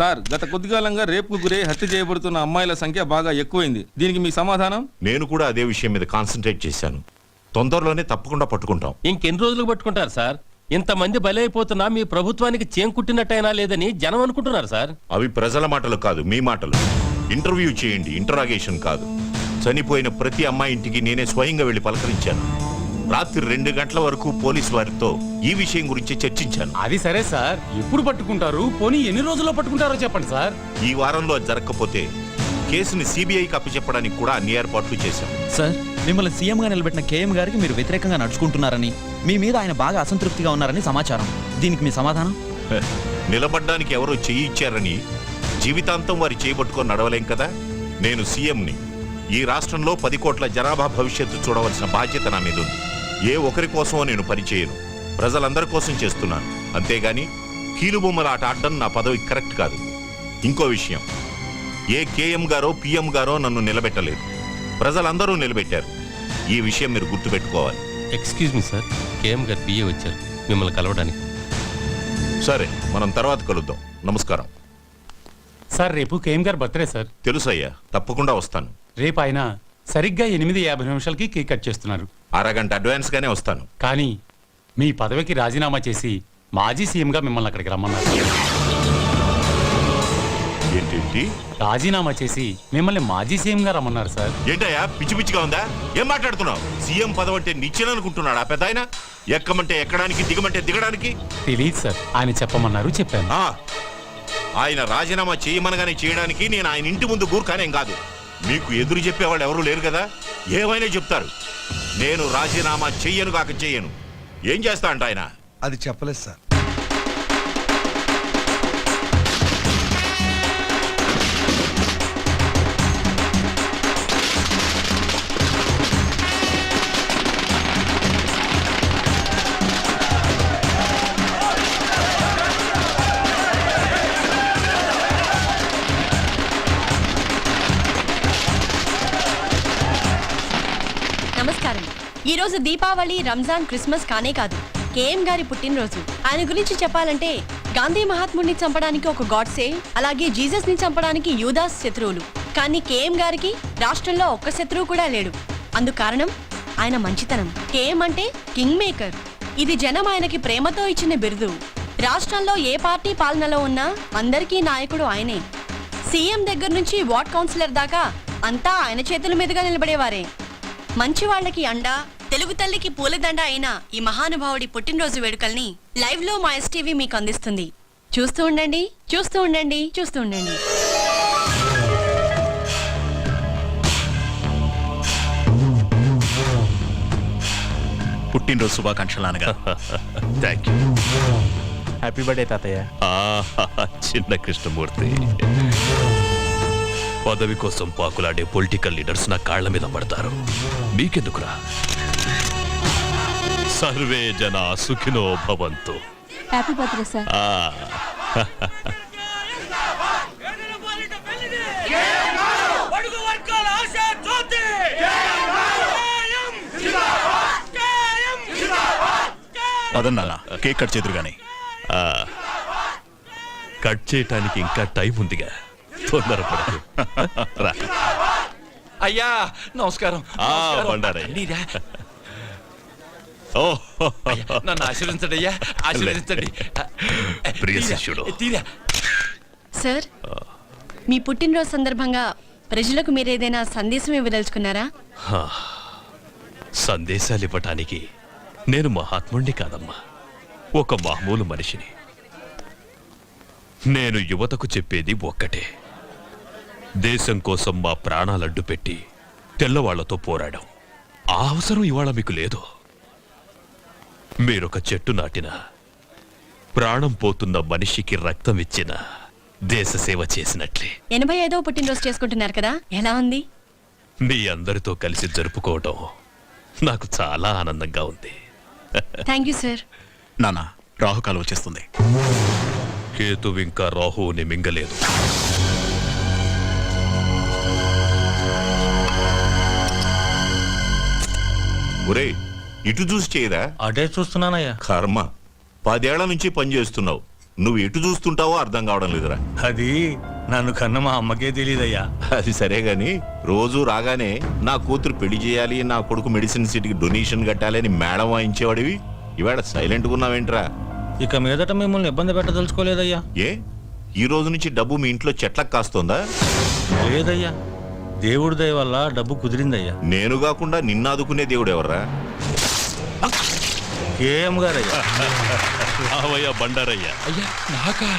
Sir గత కొద్దికాలంగా రేపుకు గురై హత్య చేయబడుతున్న అమ్మాయిల సంఖ్య బాగా ఎక్కువైంది. దీనికి మీ సమాధానం? నేను కూడా అదే విషయం మీద కాన్సన్ట్రేట్ చేశాను. తొందరలోనే తప్పకుండా పట్టుకుంటాం. ఇంకెన్ని రోజులకు పట్టుకుంటారు సార్? ఇంతమంది బలైపోతున్నా మీ ప్రభుత్వానికి చేంకుట్టినట్టయినా లేదని జనం అనుకుంటున్నారు సార్. అవి ప్రజల మాటలు కాదు, మీ మాటలు. ఇంటర్వ్యూ చేయండి, ఇంటరాగేషన్ కాదు. చనిపోయిన ప్రతి అమ్మాయి ఇంటికి నేనే స్వయంగా వెళ్లి పలకరించాను. రాత్రి 2 గంటల వరకు పోలీసు వారితో ఈ విషయం గురించి చర్చించాను. అది సరే సార్, ఎప్పుడు పట్టుకుంటారు? పోనీ ఎన్ని రోజుల్లో పట్టుకుంటారో చెప్పండి సార్. ఈ వారంలో జరగకపోతే కేసుని సిబిఐకి అప్పచెప్పడానికి కూడా అన్ని ఏర్పాట్లు చేశాం. సార్, మిమ్మల్ని సీఎంగా నిలబెట్టిన కేఎం గారికి మీరు వ్యతిరేకంగా నడుచుకుంటున్నారని, మీ మీద ఆయన బాగా అసంతృప్తిగా ఉన్నారని సమాచారం. దీనికి మీ సమాధానం? నిలబడ్డానికి ఎవరో చెయ్యి ఇచ్చారని జీవితాంతం వారి చేయబట్టుకొని నడవలేం కదా. నేను సీఎంని. ఈ రాష్ట్రంలో 10 కోట్ల జనాభా భవిష్యత్తు చూడవలసిన బాధ్యత నా మీద ఉంది. ఏ ఒకరి కోసమో నేను పనిచేయను, ప్రజలందరి కోసం చేస్తున్నాను. అంతేగాని కీలుబొమ్మల ఆట ఆడడం నా పదవి కరెక్ట్ కాదు. ఇంకో విషయం, ఏ కేఎం గారో పిఎం గారో నన్ను నిలబెట్టలేదు, ప్రజలందరూ నిలబెట్టారు. ఈ విషయం మీరు గుర్తుపెట్టుకోవాలి. ఎక్స్క్యూజ్ మీ సార్, కేఎం గారు పిఏ వచ్చారు మిమ్మల్ని కలవడానికి. సరే, మనం తర్వాత కలుద్దాం. నమస్కారం సార్, రేపు కేఎం గారు బర్త్డే సార్. తెలుసయ్యా, తప్పకుండా వస్తాను. రేపు ఆయన సరిగ్గా 8:50 నిమిషాలకి కేక్ కట్ చేస్తున్నారు. అరగంట అడ్వాన్స్ గానే వస్తాను. కానీ మీ పదవికి రాజీనామా చేసి మాజీ సీఎంగా మిమ్మల్ని అక్కడికి రమ్మన్నారు. ఏంటి? రాజీనామా చేసి మిమ్మల్ని మాజీ సీఎంగా రమ్మన్నారు సార్. ఏంటయ్యా, పిచ్చి పిచ్చిగా ఉందా? ఏం మాట్లాడుతున్నావు? సీఎం పదవి అంటే నిచ్చెననుకుంటున్నాడా పెద్ద ఆయన? ఎక్కమంటే ఎక్కడానికి, దిగమంటే దిగడానికి? తెలియదు సార్, ఆయన చెప్పమన్నారు, చెప్పాను. ఆయన రాజీనామా చేయమనగానే చేయడానికి నేను ఆయన ఇంటి ముందు గూర్ఖానేం కాదు. మీకు ఎదురు చెప్పేవాళ్ళు ఎవరు లేరు కదా, ఏమైనా చెప్తారు. నేను రాజీనామా చెయ్యను కాక చెయ్యను. ఏం చేస్తా అంట ఆయన? అది చెప్పలేదు సార్. నమస్కారం. ఈ రోజు దీపావళి, రంజాన్, క్రిస్మస్ కానే కాదు, కేఎం గారి పుట్టినరోజు. ఆయన గురించి చెప్పాలంటే గాంధీ మహాత్ముడిని చంపడానికి ఒక గాడ్సే, అలాగే జీసస్ ని చంపడానికి యూదాస్ శత్రువులు. కానీ కేఎం గారికి రాష్ట్రంలో ఒక్క శత్రువు కూడా లేడు. అందుకు కారణం ఆయన మంచితనం. కేఎం అంటే కింగ్ మేకర్. ఇది జనం ఆయనకి ప్రేమతో ఇచ్చిన బిరుదు. రాష్ట్రంలో ఏ పార్టీ పాలనలో ఉన్నా అందరికీ నాయకుడు ఆయనే. సీఎం దగ్గర నుంచి వార్డ్ కౌన్సిలర్ దాకా అంతా ఆయన చేతుల మీదుగా నిలబడేవారే. మంచి వాళ్ళకి అండ, తెలుగు తల్లికి పూలదండ అయిన ఈ మహానుభావుడి పుట్టినరోజు వేడుకల్ని లైవ్ లో మా ఎస్టీవీ మీకు అందిస్తుంది. చూస్తూ ఉండండి, చూస్తూ ఉండండి, చూస్తూ ఉండండి. పుట్టినరోజు శుభాకాంక్షలు అనగా. Thank you. హ్యాపీ బర్త్డే తాతయ్య. చిన్న కృష్ణమూర్తి, పదవి కోసం పాకులాడే పొలిటికల్ లీడర్స్ నా కాళ్ల మీద పడతారు. మీకెందుకురా? సర్వే జన సుఖినో భవంతు. Happy birthday sir. పదన్నా, కేక్ కట్ చేదురు గాని. కట్ చేయటానికి ఇంకా టైం ఉందిగా, తొందరపడదు. అయ్యా నమస్కారం. నన్ను ఆశీర్వదించండి అయ్యా, ఆశీర్వదించండి. ప్రియ శిష్యుడు. సార్, మీ పుట్టినరోజు సందర్భంగా ప్రజలకు మీరేదైనా సందేశం ఇవ్వదలుచుకున్నారా? సందేశాలు ఇవ్వటానికి నేను మహాత్ముణ్ణి కాదమ్మా, ఒక మామూలు మనిషిని. నేను యువతకు చెప్పేది ఒక్కటే: దేశం కోసం మా ప్రాణాలడ్డు పెట్టి తెల్లవాళ్లతో పోరాడాం. ఆ అవసరం ఇవాళ మీకు లేదు. మీరొక చెట్టు నాటిన, ప్రాణం పోతున్న మనిషికి రక్తం ఇచ్చిన, దేశ సేవ చేసినట్లే. 85వ పుట్టినరోజు చేసుకుంటున్నారు కదా, ఎలా ఉంది? మీ అందరితో కలిసి జరుపుకోవటం నాకు చాలా ఆనందంగా ఉంది. Thank you sir. నాన్న, రాహుకాలం వచ్చేస్తుంది. కేతు ఇంకా రాహుని మింగలేదు. ఒరే, ఇటు చూసి చేయరా? అడే చూస్తున్నానయ్యా. కర్మ, 10 ఏళ్ల నుంచి పనిచేస్తున్నావు. నువ్వు ఎటు చూస్తుంటావో అర్థం కావడం లేదురా. అది నన్ను కన్న మా అమ్మకే తెలియదయ్యా. అది సరే గాని రోజు రాగానే నా కూతురు పెళ్లి చేయాలి, నా కొడుకు మెడిసిన్ సీట్కి డొనేషన్ కట్టాలి అని మేడం వాయించేవాడివి. ఇవాళ సైలెంట్గా ఉన్నావేంట్రా? ఇక మీదట మిమ్మల్ని ఇబ్బంది పెట్టదలుచుకోలేదయ్యా. ఏ ఈ రోజు నుంచి డబ్బు మీ ఇంట్లో చెట్లకు కాస్తోందా? లేదయ్యా, దేవుడి దయ వల్ల డబ్బు కుదిరిందయ్యా. నేను కాకుండా నిన్ను ఆదుకునే దేవుడు ఎవర్రా? కేఎం గారయ్యా. రావయ్యా బండారయ్యా. అయ్యా నాకా?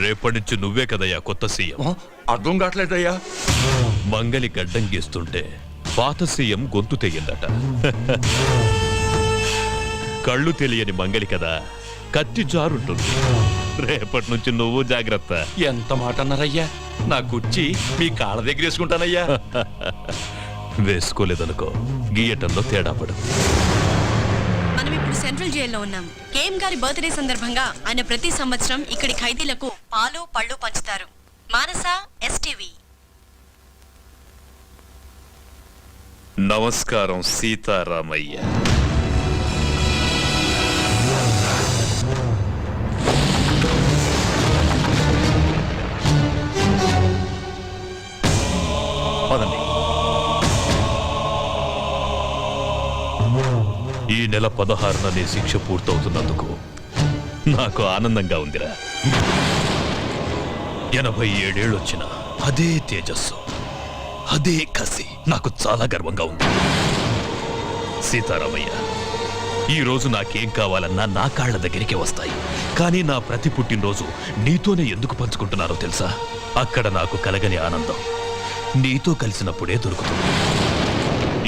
రేపటి నుంచి నువ్వే కదయ్యా కొత్త సీఎం. అర్థం కావట్లేదయ్యా. మంగలి గడ్డం గీస్తుంటే పాత సీఎం గొంతు తెగిందట. కళ్ళు తెలియని మంగలి కదా, కత్తి జారుంటుంది. రేపటి నుంచి నువ్వు జాగ్రత్త. ఎంత మాట అన్నారయ్యా? నా కుర్చీ మీ కాళ్ళ దగ్గర వేసుకుంటానయ్యా. వేసుకోలేదనుకో గీయటంలో తేడా పడదు. మనం ఇప్పుడు సెంట్రల్ జైల్లో ఉన్నాం. కేఎం గారి బర్త్డే సందర్భంగా ఆయన ప్రతి సంవత్సరం ఇక్కడి ఖైదీలకు పాలు పళ్ళు పంచుతారు. మానస, ఎస్టీవీ. నమస్కారం సీతారామయ్య. పదండి. ఈ నెల 16న నీ శిక్ష పూర్తవుతున్నందుకు నాకు ఆనందంగా ఉందిరా. 87 ఏళ్ళొచ్చిన అదే తేజస్సు, అదే కసి నాకు చాలా గర్వంగా ఉంది. సీతారామయ్య, ఈ రోజు నాకేం కావాలన్నా నా కాళ్ళ దగ్గరికి వస్తాయి. కానీ నా ప్రతి పుట్టినరోజు నీతోనే ఎందుకు పంచుకుంటున్నారో తెలుసా? అక్కడ నాకు కలగని ఆనందం నీతో కలిసినప్పుడే దొరుకుతుంది.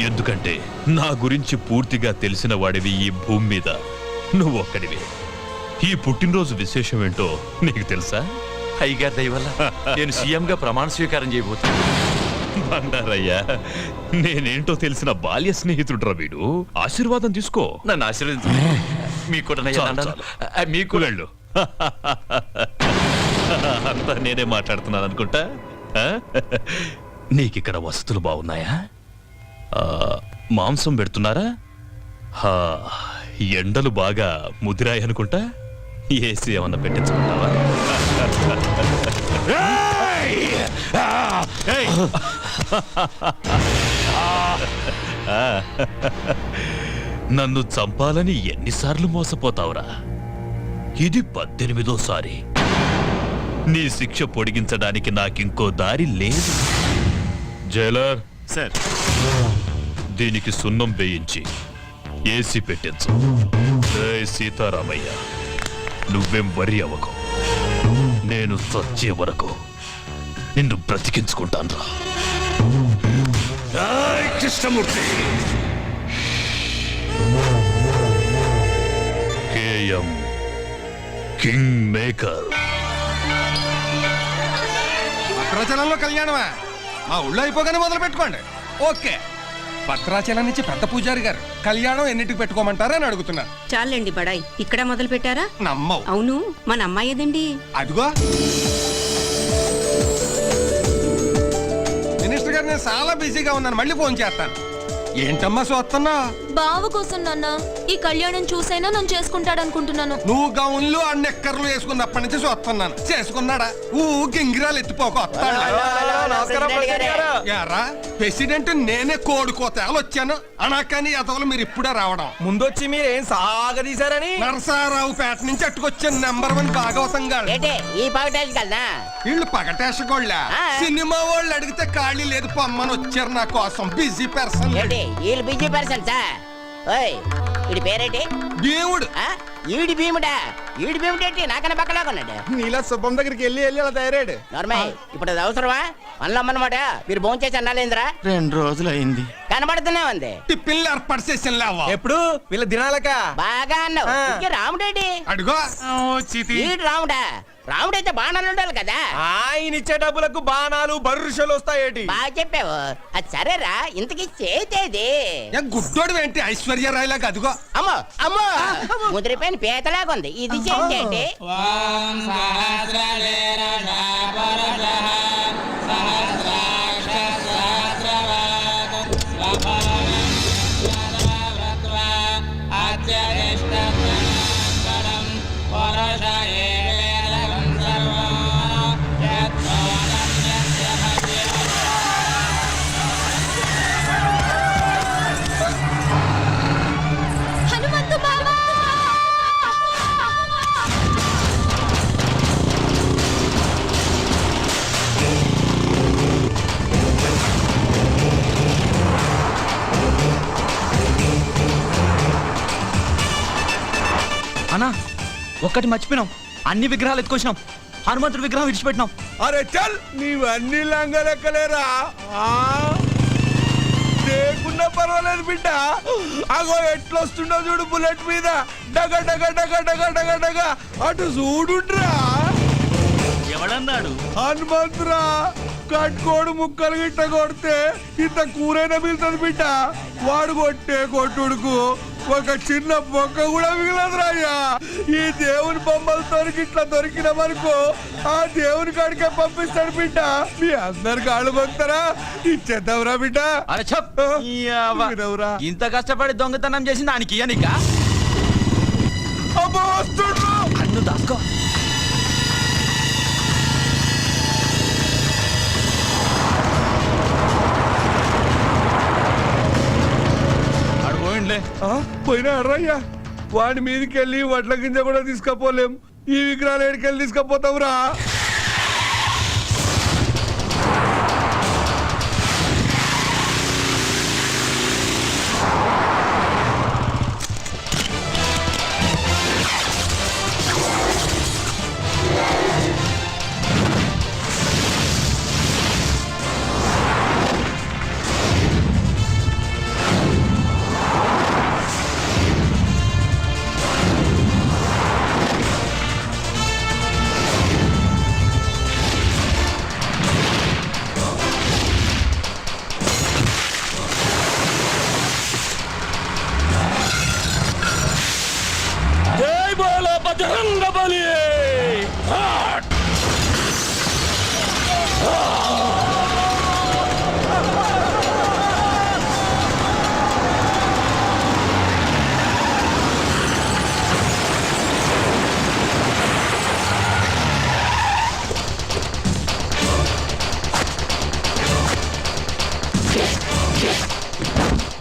ఎందుకంటే నా గురించి పూర్తిగా తెలిసిన వాడివి ఈ భూమి మీద నువ్వు ఒక్కడివి. ఈ పుట్టినరోజు విశేషం ఏంటో నీకు తెలుసా? అయ్యగారి దయ వల్ల నేను సీఎంగా ప్రమాణ స్వీకారం చేయబోతున్నా. బండారయ్యా, నేనేంటో తెలిసిన బాల్య స్నేహితుడురా వీడు. ఆశీర్వాదం తీసుకో. నన్ను ఆశీర్వదించండి. మీకు కూడా నయ్యా చాలు, దండాలు. చాలు. మీకు వెళ్ళు. అంతా నేనే మాట్లాడుతున్నాను అనుకుంటా. ఆ? నీకిక్కడ వసతులు బాగున్నాయా? మాంసం పెడుతున్నారా? ఎండలు బాగా ముదిరాయి అనుకుంటా. ఏసీ ఏమన్నా పెట్టించుకుంటావా? నన్ను చంపాలని ఎన్నిసార్లు మోసపోతావురా? ఇది 18వ నీ శిక్ష పొడిగించడానికి నాకింకో దారి లేదు. జైలర్ సార్, దీనికి సున్నం వేయించి ఏసీ పెట్టించు. జై సీతారామయ్య, నువ్వేం వరి అవ్వకు. నేను చచ్చే వరకు నిన్ను బ్రతికించుకుంటాను రా. కృష్ణమూర్తి. KM king maker. భద్రాచలంలో కళ్యాణమా? మా ఊళ్ళో అయిపోగానే మొదలు పెట్టుకోండి. ఓకే. భద్రాచలం నుంచి పెద్ద పూజారి గారు కళ్యాణం ఎన్నిటికి పెట్టుకోమంటారా అని అడుగుతున్నారు. చాలండి బడాయి, ఇక్కడ మొదలు పెట్టారా? నమ్మవు. అవును, మన అమ్మాయి ఏదండి? అదిగో మినిస్టర్ గారు, నేను చాలా బిజీగా ఉన్నాను, మళ్ళీ ఫోన్ చేస్తాను. ఏంటమ్మా చూస్తున్నా? బావ కోసం నాన్న ఈ కళ్యాణం చూసైనా నన్ను చేసుకుంటాడనుకుంటున్నాను. నువ్వు గౌన్లు ఆ నెక్కర్లు వేసుకున్నప్పటి నుంచి చూస్తున్నాను. చేసుకున్నాడా? గింగిరాలు ఎత్తిపోక యారా ప్రెసిడెంట్ నేనే కోడుకోతేలు వచ్చాను అనకాని అతలు మీరు ఇప్పుడే రావడం. ముందొచ్చి మీరేం సాగదీశారని నరసారావు పేట నుంచి అట్టుకొచ్చిన నెంబర్ 1 భాగవతం గారు. ఈ పగటేసి కల్లా వీళ్ళు పగటేసగోళ్ళ సినిమా వాళ్ళు అడిగితే ఖాళీ లేదు పొమ్మని వచ్చారు నా కోసం. Busy person. వీళ్ళు బిజీ పర్సన్ సార్. ఓయ్, వీడి పేరేంటి? దేవుడు. ఈడి భీముడా? ఈడి భీముడేంటి నాకన్నా పక్కలా కొన్నాడు? నీలా శుభం దగ్గరికి వెళ్ళి అలా తయారాడు. నార్మల్. ఇప్పుడు అది అవసరమా? మనలో అమ్మనమాట. మీరు భోజనం చేసి అన్నాలేంద్రా? 2 రోజులు అయింది. కనబడుతూనే ఉంది. టిఫిన్లు ఏర్పాటు చేసిన లేవా? ఎప్పుడు వీళ్ళ దినాలక బాగా అన్నావు. ఇంకే రాముడేంటి? అడుగో ఈడు రాముడా? రాముడైతే బాణాలు ఉండాలి కదా. ఆయన ఇచ్చే డబ్బులకు బాణాలు బర్రుషలు వస్తాయేటి? బాగా చెప్పావు. అది సరేరా, ఇంతకీ చేతేది? గుడ్డోడు ఏంటి ఐశ్వర్యరాయ్ లాగా? అదిగో అమ్మో అమ్మో, ముదిరిపోయిన పీతలాగా ఉంది. ఇది చేతేంటి? అన్నా ఒక్కటి మర్చిపోయినాం, అన్ని విగ్రహాలు ఎత్తుకొచ్చినాం, హనుమంతుడి విగ్రహం విడిచిపెట్టినాం. అరే చల్ నీవన్నీ లంగలెక్కలేరా లేకున్నా పర్వాలేదు బిడ్డ. అగో ఎట్లొస్తుండో చూడు బుల్లెట్ మీద డగ డగ డగ డగ డగ డగ అటు చూడుండ్రా. ఎవడన్నాడు? హనుమంతురా కట్టుకోడు ముక్కలు గిట్ట కొడితే ఇంత కూరైనా మిగులుతుంది బిడ్డ. వాడు కొట్టే కొట్టుడుకు ఒక చిన్న మొక్క కూడా మిగిలదురా అయ్యా. ఈ దేవుని బొమ్మలతో ఇట్లా దొరికినామనుకో ఆ దేవుని కాడికే పంపిస్తాడు బిడ్డ. మీ అందరు కాళ్ళు మొక్తారా ఇచ్చేద్దాంరా బిడ్డ. అరే చెప్ వినవురా. ఇంత కష్టపడి దొంగతనం చేసి దానికి ఇయ్యనికా? అబ్బో వస్తుండ్రు. అన్ను దాసుకో. పోయినా అర్రయ్యా వాడి మీదకి వెళ్ళి వడ్ల గింజ కూడా తీసుకపోలేం. ఈ విగ్రహాలు ఎడికెళ్ళి తీసుకపోతావురా.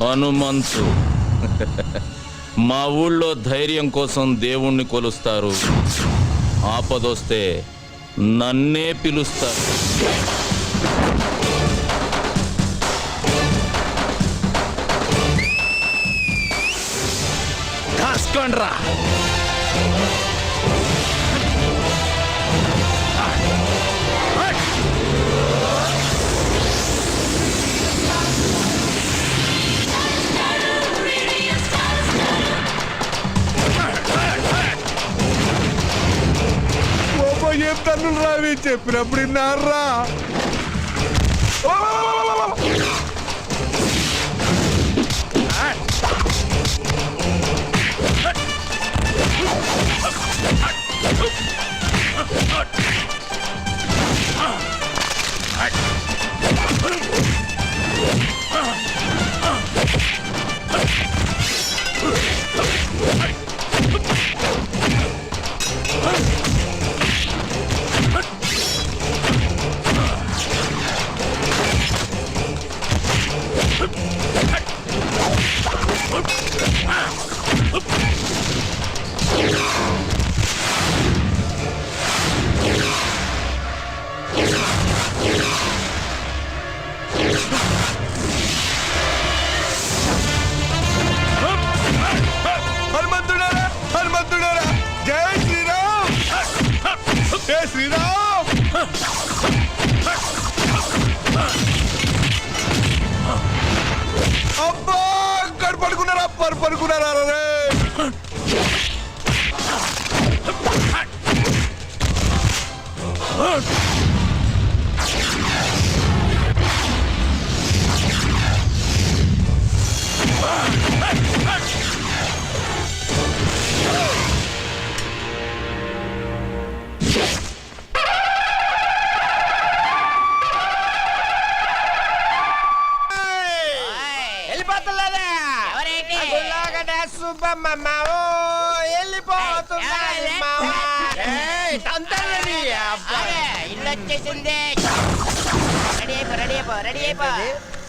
హనుమంతు మా ఊళ్ళో ధైర్యం కోసం దేవుణ్ణి కొలుస్తారు, ఆపదొస్తే నన్నే పిలుస్తారు. కాసుకోండ్రా. ఏం తన్నులు రావి చెప్పినప్పుడు విన్నారా. హనుమంతుడారా హనుమంతుడారా జై శ్రీరామ్. జై శ్రీరామ్. అబ్బా పడుకున్నారా పడుకున్నారా రే. ఇల్లు వచ్చేసింది. రెడీ అయిపో రెడీ అయిపో రెడీ అయిపో.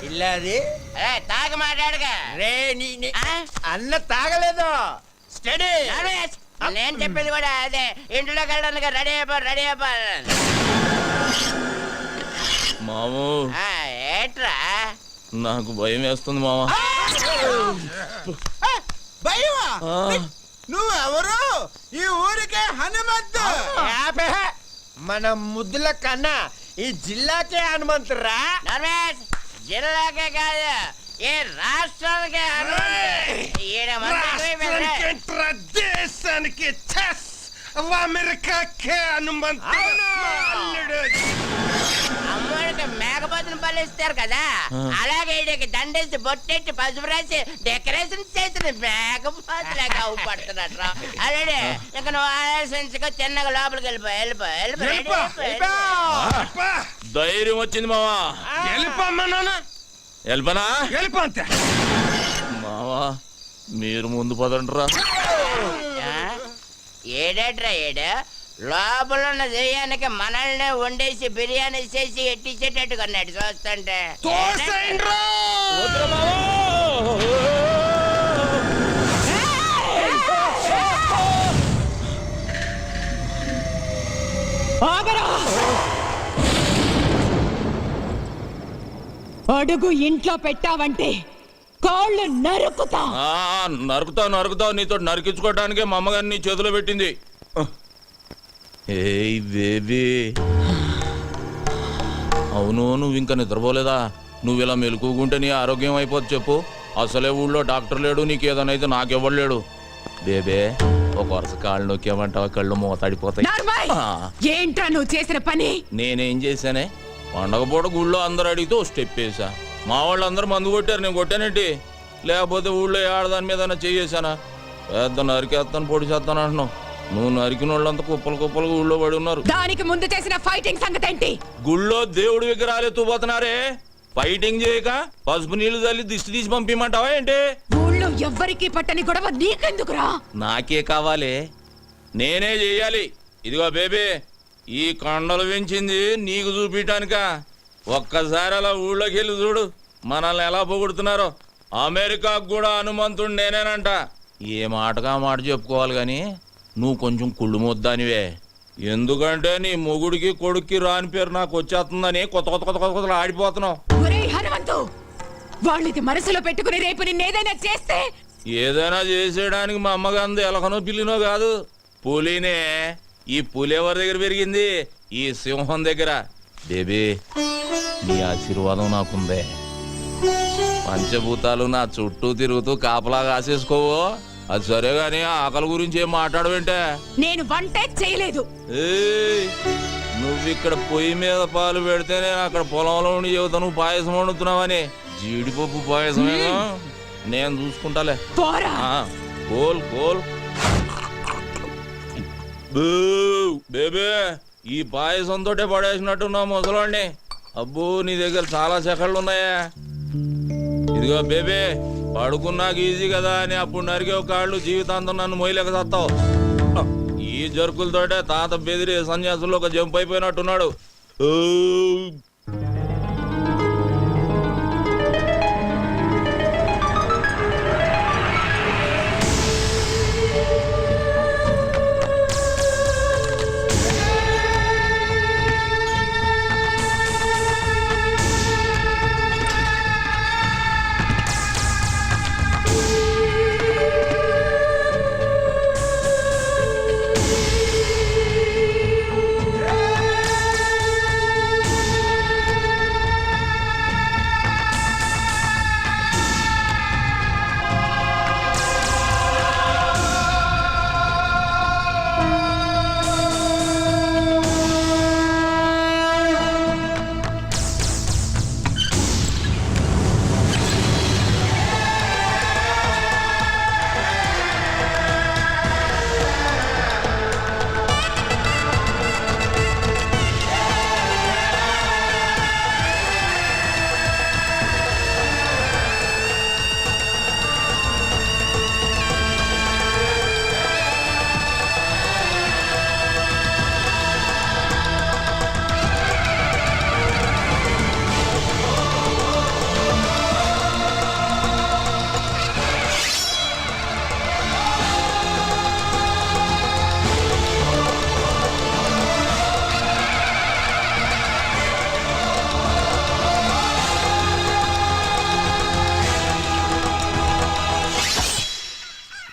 ఇల్లది తాగ మాట్లాడగా రే అన్న తాగలేదు. స్టడీ. నేను చెప్పేది కూడా అదే. ఇంట్లోకి వెళ్ళడానికి రెడీ అయిపో రెడీ అయిపో. మాము ఏట్రా నాకు భయం వేస్తుంది మామ. భయమా? నువ్వెవరు? ఈ ఊరికే హనుమంతు. యాభై. మన ముద్దుల కన్నా ఈ జిల్లాకే హనుమంతురా. నర్మేష్, జిల్లాకే కాదు ఈ రాష్ట్రానికే హనుమంతు. ఈడ మంది ఎక్కువైపోయింది. దేశానికి చెస్ అమెరికాకే హనుమంతు. అమ్మడికి మేకపోతుని బలిస్తారు కదా, అలాగే ఈడికి దండేసి బొట్టెట్టి పసుపు రాసి డెకరేషన్ చేసిన మేకపోతులాగా అవుపడుతున్నట్టు రా. అలాగే ఇక నువ్వు ఆలోచించుకో, చిన్నగా లోపలికి వెళ్ళిపో. ధైర్యం వచ్చింది మావా. వెళ్ళిపోమ్మా నాన్న. వెళ్ళపనా వెళ్ళిపో అంతే. మావా మీరు ముందు పదండ్రా. ఏడేట్రా ఏడు లోపల ఉన్న దెయ్యానికి మనల్ని వండేసి బిర్యానీ చేసి ఎట్టించేటట్టు కొన్నాడు చూస్తుంటే. అడుగు ఇంట్లో పెట్టావంటే కాళ్ళు నరుకుతా. నరుకుతావు నీతో నరికించుకోవడానికే మా అమ్మగారిని నీ చేతిలో పెట్టింది. ఏయ్ బేబీ, అవును నువ్వు ఇంకా నిద్రపోలేదా? నువ్వు ఇలా మెలుకుంటే నీ ఆరోగ్యం అయిపోద్ది చెప్పు. అసలే ఊళ్ళో డాక్టర్ లేడు, నీకు ఏదైనా అయితే నాకెవ్వడు లేడు. బేబే ఒక వరుస కాళ్ళు నొక్కేమంటావా కళ్ళు మూతాడిపోతాయి. ఏంట్రా నువ్వు చేసిన పని? నేనేం చేశానే? పండగ పూట గుళ్ళో అందరు అడిగితే ఓ స్టెప్ వేసా. మా వాళ్ళు అందరూ మందు కొట్టారు, నేను కొట్టానేంటి? లేకపోతే ఊళ్ళో ఆడదాని మీద చేసానా? పెద్ద నరికేస్తాను పొడి చేస్తాను అంటున్నావు. నువ్వు నరికిన వాళ్ళంతా కుప్పలుగా ఊళ్ళో పడి ఉన్నారు. దానికి ముందు చేసిన ఫైటింగ్ సంగతి ఏంటి? గుళ్ళో దేవుడి విగ్రహాలు ఎత్తుపోతున్నారే, ఫైటింగ్ చేయక పసుపు నీళ్లు తల్లి దిష్టి తీసి పంపిమంటావా ఏంటి? ఊళ్ళో ఎవ్వరికి పట్టని గొడవ నీకెందుకురా? నాకే కావాలి, నేనే చెయ్యాలి. ఇదిగో బేబీ, ఈ కొండలు పెంచింది నీకు చూపించడానిక. ఒక్కసారి అలా ఊళ్ళోకి వెళ్ళి చూడు, మనల్ని ఎలా పొగుడుతున్నారో. అమెరికాకు కూడా హనుమంతుడు నేనేనంట. ఏ మాటగా మాట చెప్పుకోవాలి గాని నువ్వు కొంచెం కుళ్ళు మొద్దానివే. ఎందుకంటే నీ మొగుడికి కొడుక్కి రాని పేరు నాకు వచ్చేస్తుందని కొత్త ఆడిపోతున్నావు. హనుమంతు, వాళ్ళది మనసులో పెట్టుకుని రేపు నిన్నేదైనా చేస్తే? ఏదైనా చేసేయడానికి మా అమ్మగాంది ఎలకనో పిల్లినో కాదు, పులినే. ఈ పులి ఎవరి దగ్గర పెరిగింది? ఈ సింహం దగ్గర. బేబీ, నీ ఆశీర్వాదం నాకుందే. పంచభూతాలు నా చుట్టూ తిరుగుతూ కాపలా కాసేసుకోవో. అది సరే గాని ఆకలి గురించి ఏం మాట్లాడవేంటే? నేను వంటే చేయలేదు. నువ్వు ఇక్కడ పొయ్యి మీద పాలు పెడితే నేను అక్కడ పొలంలో ఉండి చెబుతా నువ్వు పాయసం వండుతున్నావని. జీడిపప్పు పాయసమేగా, నేను చూసుకుంటాలే. కోల్ బేబే, ఈ పాయసంతో పడేసినట్టున్నా ముసలాండి. అబ్బో, నీ దగ్గర చాలా సెకళ్ళు ఉన్నాయా? ఇదిగో బేబే, పడుకున్నాక ఈజీ కదా అని అప్పుడు నరికే కాళ్ళు జీవితాంతం నన్ను మొయ్యలేక సత్తావు. ఈ జరుకులతోటే తాత బెదిరి సన్యాసుల్లో ఒక జంప్ అయిపోయినట్టున్నాడు.